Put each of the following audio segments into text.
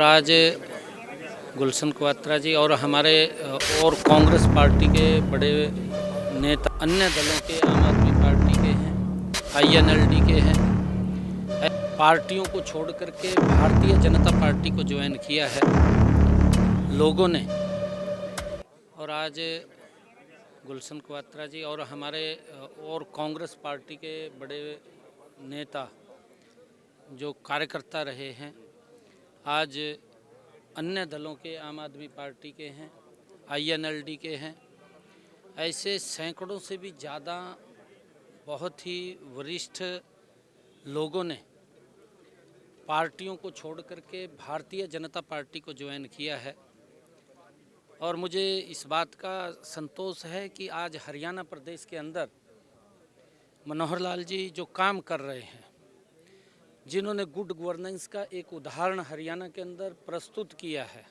आज गुलशन क्वात्रा जी और हमारे और कांग्रेस पार्टी के बड़े नेता अन्य दलों के, आम आदमी पार्टी के हैं, INLD के हैं, पार्टियों को छोड़ करके भारतीय जनता पार्टी को ज्वाइन किया है लोगों ने। और आज गुलशन क्वात्रा जी और हमारे और कांग्रेस पार्टी के बड़े नेता जो कार्यकर्ता रहे हैं, आज अन्य दलों के, आम आदमी पार्टी के हैं, INLD के हैं, ऐसे सैकड़ों से भी ज़्यादा बहुत ही वरिष्ठ लोगों ने पार्टियों को छोड़ करके भारतीय जनता पार्टी को ज्वाइन किया है। और मुझे इस बात का संतोष है कि आज हरियाणा प्रदेश के अंदर मनोहर लाल जी जो काम कर रहे हैं, जिन्होंने गुड गवर्नेंस का एक उदाहरण हरियाणा के अंदर प्रस्तुत किया है,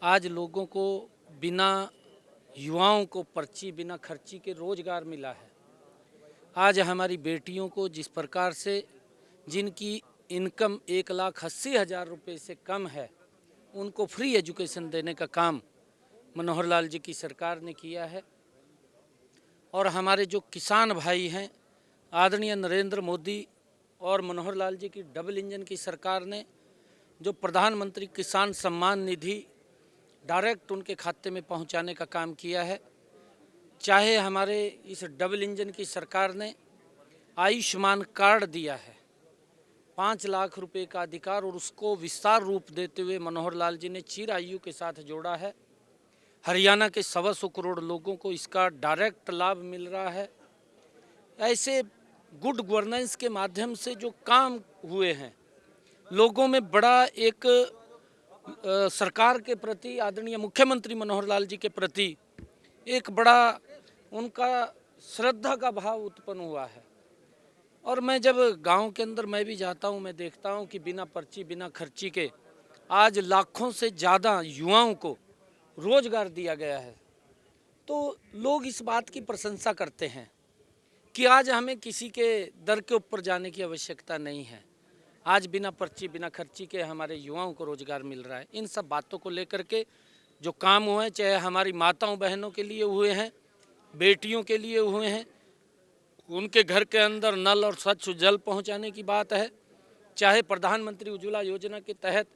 आज लोगों को बिना, युवाओं को पर्ची बिना खर्ची के रोजगार मिला है। आज हमारी बेटियों को जिस प्रकार से जिनकी इनकम 1,80,000 रुपये से कम है, उनको फ्री एजुकेशन देने का काम मनोहर लाल जी की सरकार ने किया है। और हमारे जो किसान भाई हैं, आदरणीय नरेंद्र मोदी और मनोहर लाल जी की डबल इंजन की सरकार ने जो प्रधानमंत्री किसान सम्मान निधि डायरेक्ट उनके खाते में पहुंचाने का काम किया है, चाहे हमारे इस डबल इंजन की सरकार ने आयुष्मान कार्ड दिया है, 5 लाख रुपए का अधिकार, और उसको विस्तार रूप देते हुए मनोहर लाल जी ने चिर आयु के साथ जोड़ा है। हरियाणा के 125 करोड़ लोगों को इसका डायरेक्ट लाभ मिल रहा है। ऐसे गुड गवर्नेंस के माध्यम से जो काम हुए हैं, लोगों में बड़ा एक सरकार के प्रति, आदरणीय मुख्यमंत्री मनोहर लाल जी के प्रति एक बड़ा उनका श्रद्धा का भाव उत्पन्न हुआ है। और मैं जब गांव के अंदर मैं भी जाता हूं, मैं देखता हूं कि बिना पर्ची बिना खर्ची के आज लाखों से ज़्यादा युवाओं को रोजगार दिया गया है। तो लोग इस बात की प्रशंसा करते हैं कि आज हमें किसी के दर के ऊपर जाने की आवश्यकता नहीं है। आज बिना पर्ची बिना खर्ची के हमारे युवाओं को रोजगार मिल रहा है। इन सब बातों को लेकर के जो काम हुए हैं, चाहे हमारी माताओं बहनों के लिए हुए हैं, बेटियों के लिए हुए हैं, उनके घर के अंदर नल और स्वच्छ जल पहुंचाने की बात है, चाहे प्रधानमंत्री उज्ज्वला योजना के तहत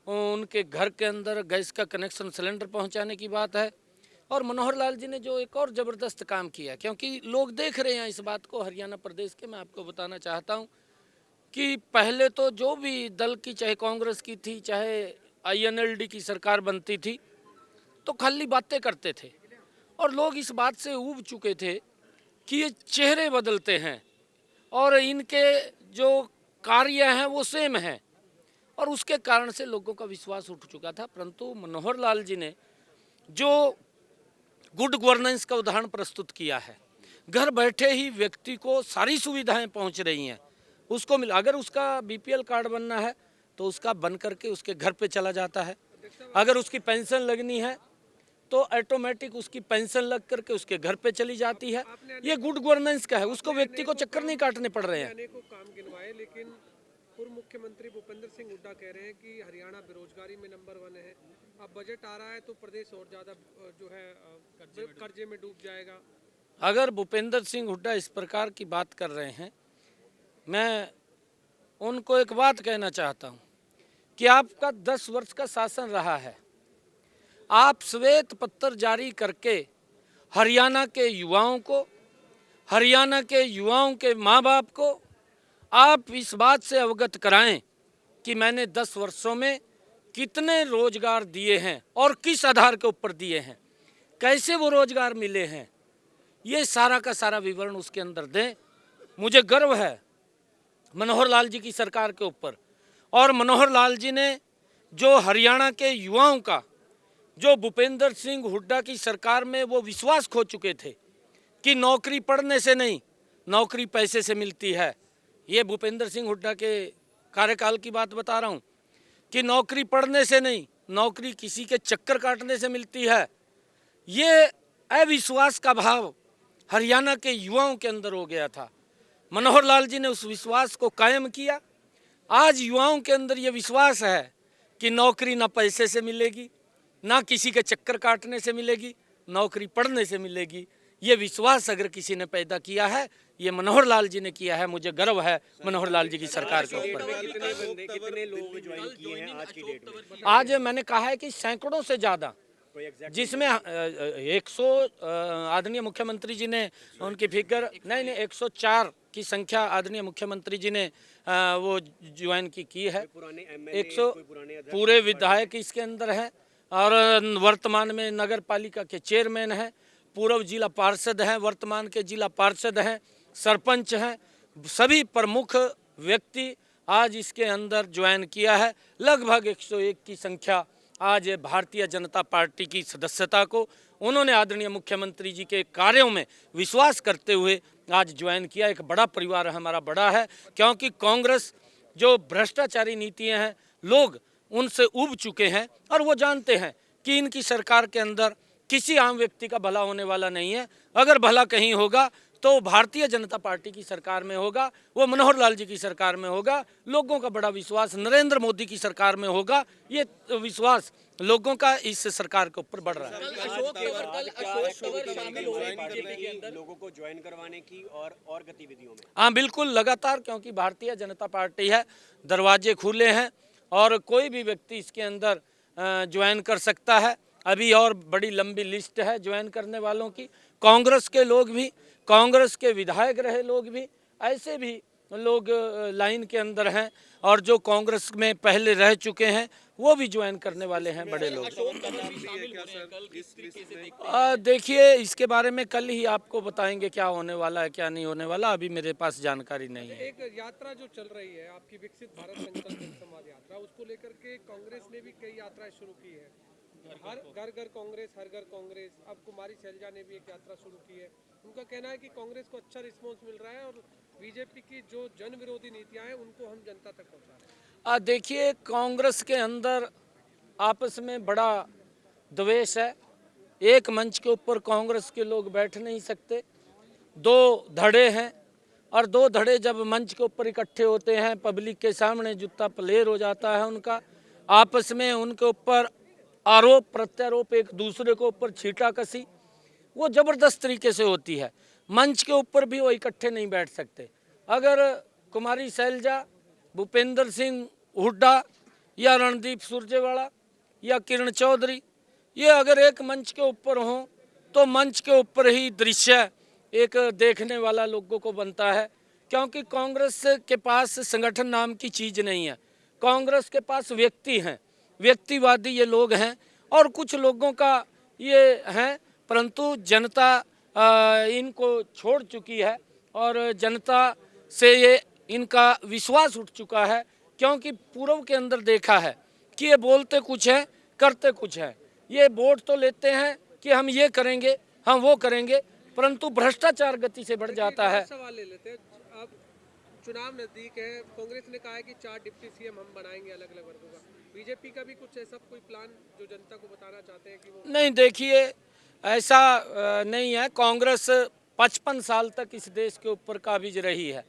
उनके घर के अंदर गैस का कनेक्शन सिलेंडर पहुंचाने की बात है। और मनोहर लाल जी ने जो एक और ज़बरदस्त काम किया, क्योंकि लोग देख रहे हैं इस बात को हरियाणा प्रदेश के, मैं आपको बताना चाहता हूं कि पहले तो जो भी दल की, चाहे कांग्रेस की थी, चाहे INLD की सरकार बनती थी, तो खाली बातें करते थे और लोग इस बात से ऊब चुके थे कि ये चेहरे बदलते हैं और इनके जो कार्य हैं वो सेम हैं, और उसके कारण से लोगों का विश्वास उठ चुका था। परंतु मनोहर लाल जी ने जो गुड गवर्नेंस का उदाहरण प्रस्तुत किया है, घर बैठे ही व्यक्ति को सारी सुविधाएं पहुंच रही हैं, उसको मिल, अगर उसका BPL कार्ड बनना है तो उसका बन करके उसके घर पे चला जाता है, अगर उसकी पेंशन लगनी है तो ऑटोमेटिक उसकी पेंशन लग करके उसके घर पे चली जाती है। ये गुड गवर्नेंस का है, उसको व्यक्ति को चक्कर नहीं काटने पड़ रहे हैं। अनेकों काम गिनवाए, लेकिन पूर्व मुख्यमंत्री भूपेंद्र सिंह हुड्डा कह रहे हैं कि हरियाणा बेरोजगारी में नंबर 1 है। अब बजट आ रहा है तो प्रदेश और ज्यादा जो है कर्जे में डूब जाएगा। अगर भूपेंद्र सिंह हुड्डा इस प्रकार की बात कर रहे हैं, मैं उनको एक बात कहना चाहता हूं कि आपका 10 वर्ष का शासन रहा है, आप श्वेत पत्र जारी करके हरियाणा के युवाओं को, हरियाणा के युवाओं के माँ बाप को आप इस बात से अवगत कराएं कि मैंने 10 वर्षों में कितने रोजगार दिए हैं और किस आधार के ऊपर दिए हैं, कैसे वो रोजगार मिले हैं, ये सारा का सारा विवरण उसके अंदर दें। मुझे गर्व है मनोहर लाल जी की सरकार के ऊपर, और मनोहर लाल जी ने जो हरियाणा के युवाओं का, जो भूपेंद्र सिंह हुड्डा की सरकार में वो विश्वास खो चुके थे कि नौकरी पढ़ने से नहीं, नौकरी पैसे से मिलती है। ये भूपेंद्र सिंह हुड्डा के कार्यकाल की बात बता रहा हूँ कि नौकरी पढ़ने से नहीं, नौकरी किसी के चक्कर काटने से मिलती है। ये अविश्वास का भाव हरियाणा के युवाओं के अंदर हो गया था। मनोहर लाल जी ने उस विश्वास को कायम किया। आज युवाओं के अंदर ये विश्वास है कि नौकरी ना पैसे से मिलेगी, ना किसी के चक्कर काटने से मिलेगी, नौकरी पढ़ने से मिलेगी। ये विश्वास अगर किसी ने पैदा किया है, ये मनोहर लाल जी ने किया है। मुझे गर्व है मनोहर लाल जी की सरकार के ऊपर। कितने लोग ज्वाइन किए हैं आज की डेट में? आज मैंने कहा है कि सैकड़ों से ज़्यादा, जिसमें 100 आदरणीय मुख्यमंत्री जी ने उनकी फिगर नहीं 104 की संख्या आदरणीय मुख्यमंत्री जी ने वो ज्वाइन की है। 100 पूरे विधायक इसके अंदर हैं और वर्तमान में नगर पालिका के चेयरमैन हैं, पूर्व जिला पार्षद हैं, वर्तमान के जिला पार्षद हैं, सरपंच हैं, सभी प्रमुख व्यक्ति आज इसके अंदर ज्वाइन किया है। लगभग 101 की संख्या आज भारतीय जनता पार्टी की सदस्यता को उन्होंने आदरणीय मुख्यमंत्री जी के कार्यों में विश्वास करते हुए आज ज्वाइन किया। एक बड़ा परिवार हमारा बड़ा है, क्योंकि कांग्रेस जो भ्रष्टाचारी नीतियां हैं, लोग उनसे उब चुके हैं और वो जानते हैं कि इनकी सरकार के अंदर किसी आम व्यक्ति का भला होने वाला नहीं है। अगर भला कहीं होगा तो भारतीय जनता पार्टी की सरकार में होगा, वो मनोहर लाल जी की सरकार में होगा। लोगों का बड़ा विश्वास नरेंद्र मोदी की सरकार में होगा। ये विश्वास लोगों का इस सरकार के ऊपर बढ़ रहा है। लोगों को ज्वाइन करवाने की और गतिविधियों में हाँ बिल्कुल, लगातार, क्योंकि भारतीय जनता पार्टी है, दरवाजे खुले हैं और कोई भी व्यक्ति इसके अंदर ज्वाइन कर सकता है। अभी और बड़ी लंबी लिस्ट है ज्वाइन करने वालों की। कांग्रेस के लोग भी, कांग्रेस के विधायक रहे लोग भी, ऐसे भी लोग लाइन के अंदर हैं और जो कांग्रेस में पहले रह चुके हैं वो भी ज्वाइन करने वाले हैं बड़े लोग। देखिए, इसके बारे में कल ही आपको बताएंगे क्या होने वाला है क्या नहीं होने वाला, अभी मेरे पास जानकारी नहीं है। एक यात्रा जो चल रही है आपकी विकसित भारत संकल्प जनसंवाद यात्रा, उसको लेकर के कांग्रेस ने भी कई यात्राएं शुरू की है। हर घर घर कांग्रेस, हर घर कांग्रेस। अब कुमारी शैलजा ने भी एक यात्रा शुरू की है। उनका कहना है कि कांग्रेस को अच्छा रिस्पॉन्स मिल रहा है और बीजेपी की जो जन विरोधी नीतियां हैं उनको हम जनता तक पहुंचा रहे हैं। देखिए, कांग्रेस के अंदर आपस में बड़ा द्वेष है। एक मंच के ऊपर कांग्रेस के लोग बैठ नहीं सकते। दो धड़े हैं और दो धड़े जब मंच के ऊपर इकट्ठे होते हैं, पब्लिक के सामने जूता पलेर हो जाता है उनका। आपस में उनके ऊपर आरोप प्रत्यारोप, एक दूसरे के ऊपर छींटाकशी, वो ज़बरदस्त तरीके से होती है। मंच के ऊपर भी वो इकट्ठे नहीं बैठ सकते। अगर कुमारी शैलजा, भूपेंद्र सिंह हुड्डा या रणदीप सुरजेवाला या किरण चौधरी, ये अगर एक मंच के ऊपर हों तो मंच के ऊपर ही दृश्य एक देखने वाला लोगों को बनता है, क्योंकि कांग्रेस के पास संगठन नाम की चीज़ नहीं है। कांग्रेस के पास व्यक्ति हैं, व्यक्तिवादी ये लोग हैं और कुछ लोगों का ये हैं, परंतु जनता इनको छोड़ चुकी है और जनता से ये इनका विश्वास उठ चुका है, क्योंकि पूर्व के अंदर देखा है कि ये बोलते कुछ है करते कुछ है। ये वोट तो लेते हैं कि हम ये करेंगे हम वो करेंगे, परंतु भ्रष्टाचार गति से बढ़ जाता है। सवाल ले लेते हैं। अब चुनाव नजदीक है, कांग्रेस ने कहा है कि 4 डिप्टी सीएम हम बनाएंगे अलग अलग वर्गों का। बीजेपी का भी कुछ ऐसा कोई प्लान जो जनता को बताना चाहते हैं कि वो? नहीं, देखिए, ऐसा नहीं है। कांग्रेस 55 साल तक इस देश के ऊपर काबिज रही है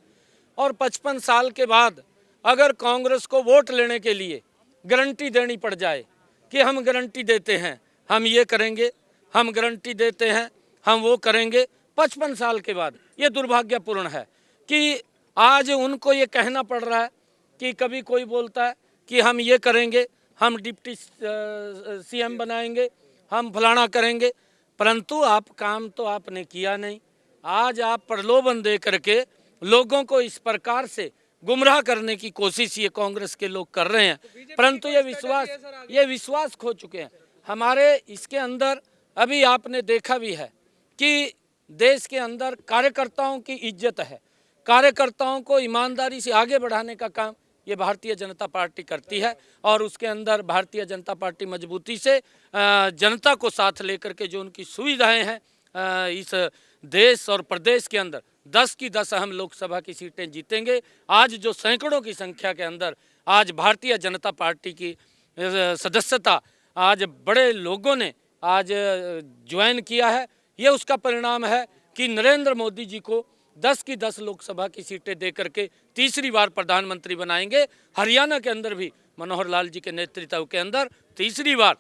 और 55 साल के बाद अगर कांग्रेस को वोट लेने के लिए गारंटी देनी पड़ जाए कि हम गारंटी देते हैं हम ये करेंगे, हम गारंटी देते हैं हम वो करेंगे, 55 साल के बाद, ये दुर्भाग्यपूर्ण है कि आज उनको ये कहना पड़ रहा है कि कभी कोई बोलता है कि हम ये करेंगे, हम डिप्टी सीएम बनाएंगे, हम फलाना करेंगे, परंतु आप काम तो आपने किया नहीं। आज आप प्रलोभन दे करके लोगों को इस प्रकार से गुमराह करने की कोशिश ये कांग्रेस के लोग कर रहे हैं, परंतु ये विश्वास खो चुके हैं हमारे इसके अंदर। अभी आपने देखा भी है कि देश के अंदर कार्यकर्ताओं की इज्जत है, कार्यकर्ताओं को ईमानदारी से आगे बढ़ाने का काम ये भारतीय जनता पार्टी करती है और उसके अंदर भारतीय जनता पार्टी मजबूती से जनता को साथ लेकर के जो उनकी सुविधाएं हैं इस देश और प्रदेश के अंदर 10 की 10 हम लोकसभा की सीटें जीतेंगे। आज जो सैकड़ों की संख्या के अंदर आज भारतीय जनता पार्टी की सदस्यता आज बड़े लोगों ने आज ज्वाइन किया है, ये उसका परिणाम है कि नरेंद्र मोदी जी को 10 की 10 लोकसभा की सीटें दे करके तीसरी बार प्रधानमंत्री बनाएंगे। हरियाणा के अंदर भी मनोहर लाल जी के नेतृत्व के अंदर तीसरी बार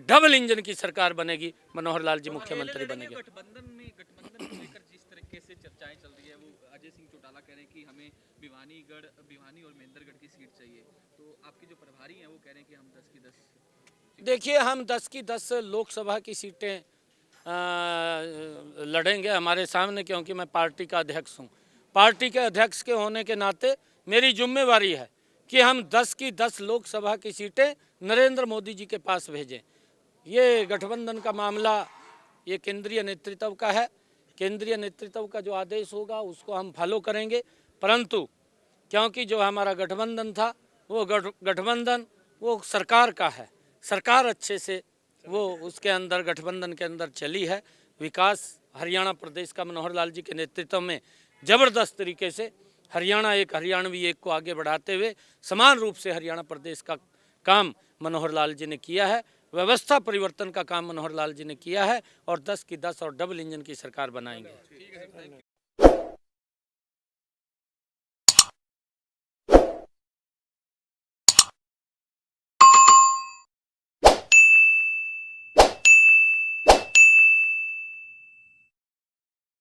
डबल इंजन की सरकार बनेगी, मनोहर लाल जी मुख्यमंत्री बनेंगे। गठबंधन को लेकर जिस तरीके से चर्चाएं चल रही है, वो अजय सिंह चौटाला कह रहे हैं कि हमें भिवानी और महेंद्रगढ़ की सीट चाहिए, तो आपके जो प्रभारी हैं वो कह रहे हैं कि हम 10 की 10। देखिए, हम 10 की 10 लोकसभा की सीटें लड़ेंगे हमारे सामने, क्योंकि मैं पार्टी का अध्यक्ष हूँ। पार्टी के अध्यक्ष के होने के नाते मेरी जिम्मेवारी है कि हम 10 की 10 लोकसभा की सीटें नरेंद्र मोदी जी के पास भेजें। ये गठबंधन का मामला ये केंद्रीय नेतृत्व का है। केंद्रीय नेतृत्व का जो आदेश होगा उसको हम फॉलो करेंगे, परंतु क्योंकि जो हमारा गठबंधन था वो गठबंधन वो सरकार का है, सरकार अच्छे से वो उसके अंदर गठबंधन के अंदर चली है। विकास हरियाणा प्रदेश का मनोहर लाल जी के नेतृत्व में ज़बरदस्त तरीके से हरियाणवी एक को आगे बढ़ाते हुए समान रूप से हरियाणा प्रदेश का काम मनोहर लाल जी ने किया है। व्यवस्था परिवर्तन का काम मनोहर लाल जी ने किया है और 10 की 10 और डबल इंजन की सरकार बनाएंगे।